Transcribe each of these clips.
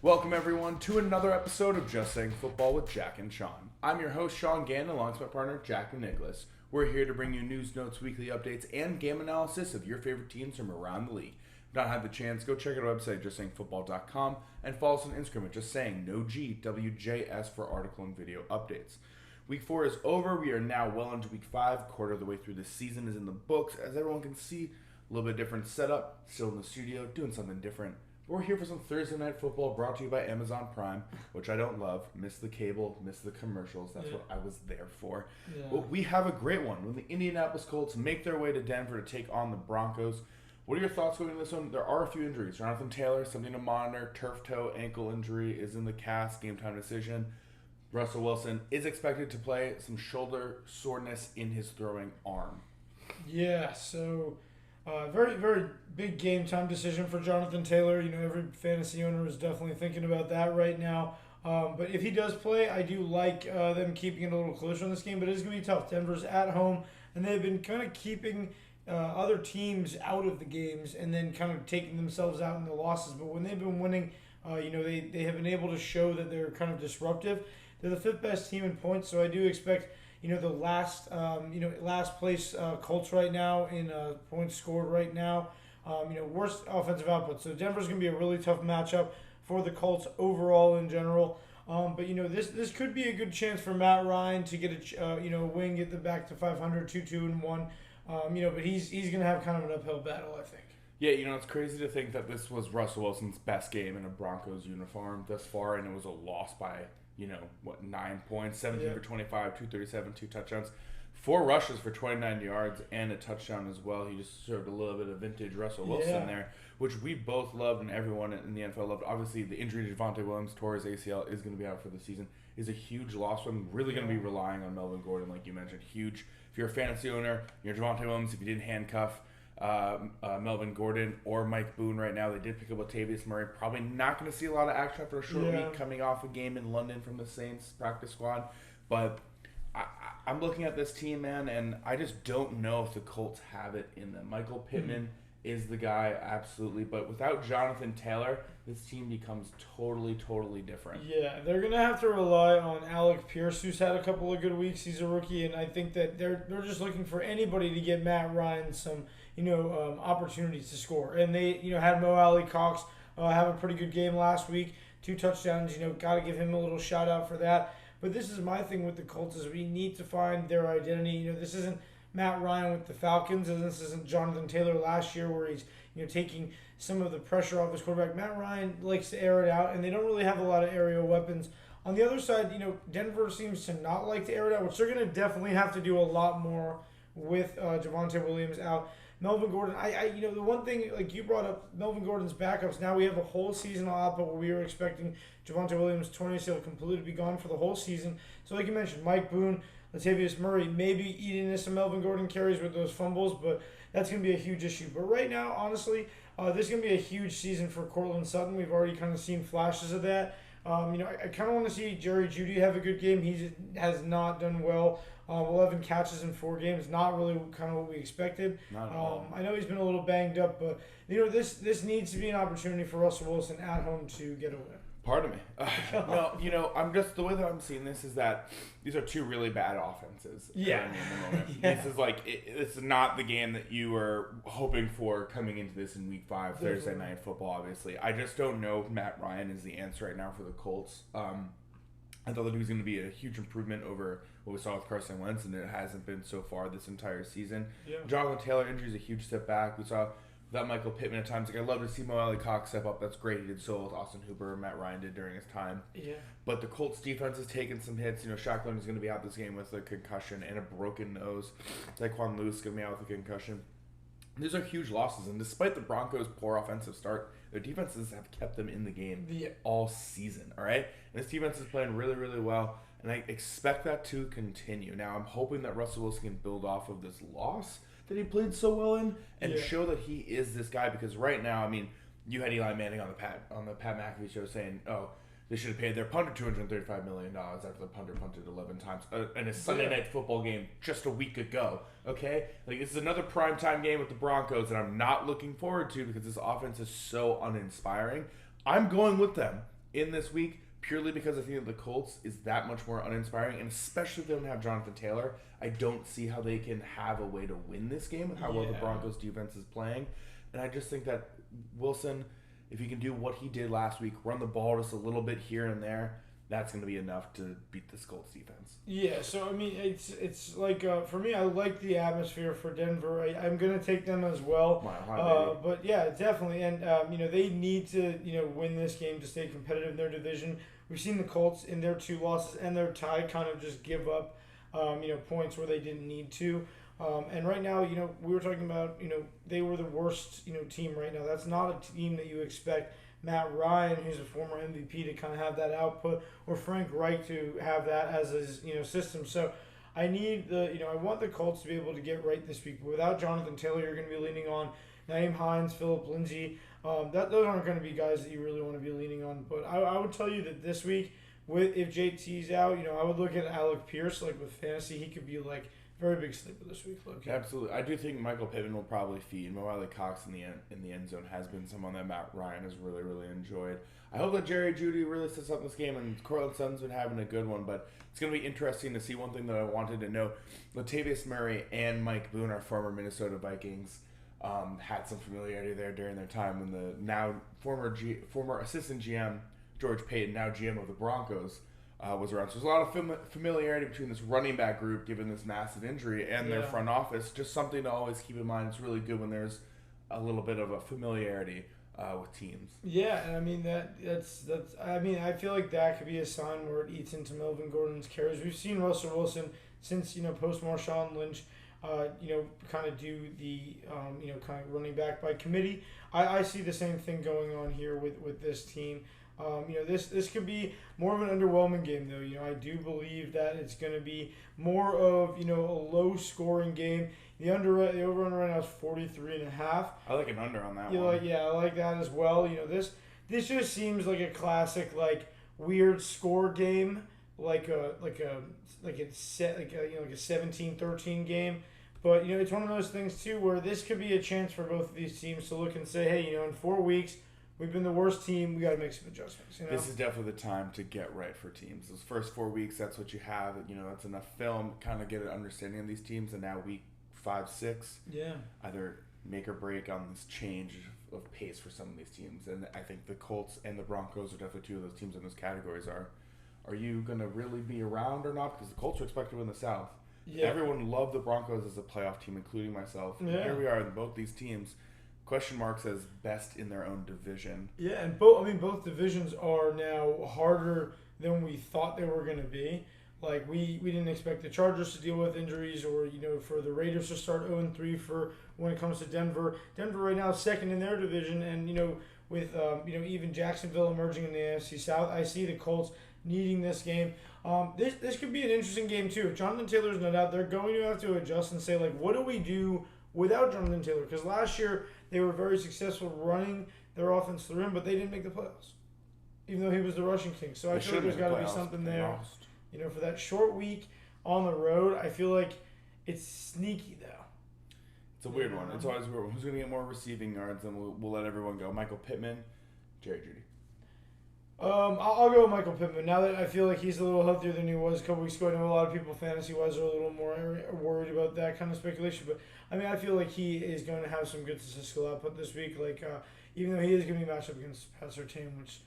Welcome everyone to another episode of Just Saying Football with Jack and Sean. I'm your host Sean Gann alongside my partner Jack and Nicholas. We're here to bring you news, notes, weekly updates, and game analysis of your favorite teams from around the league. If you not had the chance, go check out our website justsayingfootball.com and follow us on Instagram at Just Saying No G WJS for article and video updates. Week 4 is over. We are now well into week 5. Quarter of the way through the season is in the books. As everyone can see, a little bit different setup. Still in the studio, doing something different. We're here for some Thursday Night Football brought to you by Amazon Prime, which I don't love. Miss the cable, miss the commercials. That's what I was there for. Yeah. But we have a great one. When the Indianapolis Colts make their way to Denver to take on the Broncos. What are your thoughts going into this one? There are a few injuries. Jonathan Taylor, something to monitor. Turf toe, ankle injury is in the cast. Game time decision. Russell Wilson is expected to play. Some shoulder soreness in his throwing arm. Yeah, so... very, very big game time decision for Jonathan Taylor. You know, every fantasy owner is definitely thinking about that right now. But if he does play, I do like them keeping it a little closer in this game. But it is going to be tough. Denver's at home, and they've been kind of keeping other teams out of the games and then kind of taking themselves out in the losses. But when they've been winning, they have been able to show that they're kind of disruptive. They're the fifth best team in points, so I do expect the last place Colts right now in points scored right now. Worst offensive output. So Denver's going to be a really tough matchup for the Colts overall in general. But this could be a good chance for Matt Ryan to get a win, get them back to 500, 2-2-1. But he's going to have kind of an uphill battle, I think. Yeah, it's crazy to think that this was Russell Wilson's best game in a Broncos uniform thus far, and it was a loss by 9 points, 17 for 25, 237, 2 touchdowns, 4 rushes for 29 yards, and a touchdown as well. He just served a little bit of vintage Russell Wilson there, which we both loved and everyone in the NFL loved. Obviously, the injury to Javonte Williams, tore his ACL, is going to be out for the season, is a huge loss. So I'm really going to be relying on Melvin Gordon, like you mentioned. Huge. If you're a fantasy owner, you're Javonte Williams, if you didn't handcuff Melvin Gordon or Mike Boone right now. They did pick up Latavius Murray. Probably not going to see a lot of action after a short week coming off a game in London from the Saints practice squad. But I'm looking at this team, man, and I just don't know if the Colts have it in them. Michael Pittman is the guy, absolutely. But without Jonathan Taylor, this team becomes totally, totally different. Yeah, they're going to have to rely on Alec Pierce, who's had a couple of good weeks. He's a rookie, and I think that they're just looking for anybody to get Matt Ryan some opportunities to score. And they, had Mo Alley Cox have a pretty good game last week. 2 touchdowns, got to give him a little shout out for that. But this is my thing with the Colts is we need to find their identity. This isn't Matt Ryan with the Falcons, and this isn't Jonathan Taylor last year where he's, taking some of the pressure off his quarterback. Matt Ryan likes to air it out, and they don't really have a lot of aerial weapons. On the other side, Denver seems to not like to air it out, which they're going to definitely have to do a lot more with Javonte Williams out. Melvin Gordon, the one thing, like you brought up, Melvin Gordon's backups. Now we have a whole season output where we were expecting Javonte Williams' torn ACL completely to be gone for the whole season. So like you mentioned, Mike Boone, Latavius Murray maybe eating into some Melvin Gordon carries with those fumbles, but that's going to be a huge issue. But right now, honestly, this is going to be a huge season for Courtland Sutton. We've already kind of seen flashes of that. I kind of want to see Jerry Jeudy have a good game. He has not done well. 11 catches in 4 games, not really kind of what we expected. Not at all. I know he's been a little banged up, but this needs to be an opportunity for Russell Wilson at home to get a win. Pardon me. No, I'm just, the way that I'm seeing this is that these are 2 really bad offenses. Yeah. This is it's not the game that you were hoping for coming into this in week 5, Thursday Night Football, obviously. I just don't know if Matt Ryan is the answer right now for the Colts. I thought that he was going to be a huge improvement over what we saw with Carson Wentz, and it hasn't been so far this entire season. Yeah. Jonathan Taylor injury is a huge step back. We saw without Michael Pittman at times. I'd love to see Mo Alley Cox step up. That's great. He did so with Austin Hooper and Matt Ryan did during his time. Yeah. But the Colts defense has taken some hits. Shaq Leonard is going to be out this game with a concussion and a broken nose. Tyquan Lewis is going to be out with a concussion. These are huge losses, and despite the Broncos' poor offensive start, their defenses have kept them in the game all season, all right? And this defense is playing really, really well, and I expect that to continue. Now, I'm hoping that Russell Wilson can build off of this loss that he played so well in and show that he is this guy, because right now, you had Eli Manning on the Pat McAfee show saying, they should have paid their punter $235 million after the punter punted 11 times in a Sunday Night Football game just a week ago, okay? This is another primetime game with the Broncos that I'm not looking forward to because this offense is so uninspiring. I'm going with them in this week purely because I think that the Colts is that much more uninspiring, and especially if they don't have Jonathan Taylor, I don't see how they can have a way to win this game with how well the Broncos defense is playing. And I just think that Wilson, if he can do what he did last week, run the ball just a little bit here and there, that's going to be enough to beat this Colts defense. Yeah, so I mean, it's like for me, I like the atmosphere for Denver. I'm going to take them as well. But yeah, definitely, and they need to win this game to stay competitive in their division. We've seen the Colts in their 2 losses and their tie kind of just give up points where they didn't need to. And right now, we were talking about they were the worst team right now. That's not a team that you expect Matt Ryan, who's a former MVP, to kind of have that output, or Frank Reich to have that as his system. So I need I want the Colts to be able to get right this week. But without Jonathan Taylor, you're going to be leaning on Nyheim Hines, Phillip Lindsay. Those aren't going to be guys that you really want to be leaning on. But I would tell you that this week, if JT's out, I would look at Alec Pierce. Like with fantasy, he could be like very big sleeper this week. Low-key. Absolutely. I do think Michael Pittman will probably feed. Mo Cox in the end zone has been someone that Matt Ryan has really, really enjoyed. I hope that Jerry Jeudy really sets up this game, and Cortland Sutton's been having a good one, but it's going to be interesting to see. One thing that I wanted to know, Latavius Murray and Mike Boone, our former Minnesota Vikings, had some familiarity there during their time when the now former assistant GM, George Payton, now GM of the Broncos, was around. So there's a lot of familiarity between this running back group, given this massive injury, and their front office. Just something to always keep in mind. It's really good when there's a little bit of a familiarity with teams. Yeah, and I mean that's. I mean, I feel like that could be a sign where it eats into Melvin Gordon's carries. We've seen Russell Wilson since post Marshawn Lynch, kind of do the kind of running back by committee. I see the same thing going on here with this team. This could be more of an underwhelming game, though. I do believe that it's going to be more of a low scoring game. The over under right now is 43.5. I like an under on that one. I like that as well. This just seems like a classic weird score game, like a 17-13 game. But it's one of those things too where this could be a chance for both of these teams to look and say, hey, in 4 weeks. We've been the worst team. We got to make some adjustments. This is definitely the time to get right for teams. Those first 4 weeks, that's what you have. That's enough film, kind of get an understanding of these teams. And now week 5, 6, either make or break on this change of pace for some of these teams. And I think the Colts and the Broncos are definitely 2 of those teams in those categories. Are you going to really be around or not? Because the Colts are expected to win the South. Yeah. Everyone loved the Broncos as a playoff team, including myself. Yeah. Here we are in both these teams. Question marks as best in their own division. Yeah, and both divisions are now harder than we thought they were going to be. Like we didn't expect the Chargers to deal with injuries, or for the Raiders to start 0-3 for when it comes to Denver. Denver right now is second in their division, and with even Jacksonville emerging in the AFC South, I see the Colts needing this game. This could be an interesting game too. If Jonathan Taylor's not out, they're going to have to adjust and say what do we do without Jonathan Taylor? Because last year they were very successful running their offense through him, but they didn't make the playoffs, even though he was the rushing king. So I feel like there's got to be something there. For that short week on the road, I feel like it's sneaky, though. It's a weird one. It's always weird. Who's going to get more receiving yards? And we'll let everyone go. Michael Pittman, Jerry Jeudy. I'll go with Michael Pittman. Now that I feel like he's a little healthier than he was a couple weeks ago, I know a lot of people fantasy-wise are a little more worried about that kind of speculation. But, I feel like he is going to have some good statistical output this week. Even though he is going to be matched up against Pat Surtain, which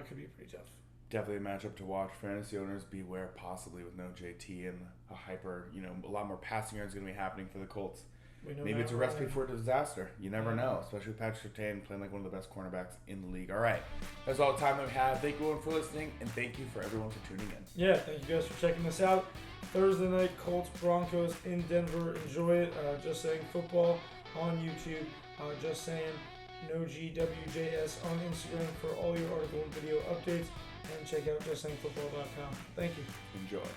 could be pretty tough. Definitely a matchup to watch. Fantasy owners, beware possibly with no JT and a lot more passing yards going to be happening for the Colts. Maybe it's a recipe for disaster. You never know, especially with Patrick Surtain playing like one of the best cornerbacks in the league. All right. That's all the time that we have. Thank you everyone for listening, and thank you for everyone for tuning in. Yeah, thank you guys for checking this out. Thursday night, Colts, Broncos in Denver. Enjoy it. Just Saying Football on YouTube. Just Saying No GWJS on Instagram for all your article and video updates. And check out justsayingfootball.com. Thank you. Enjoy.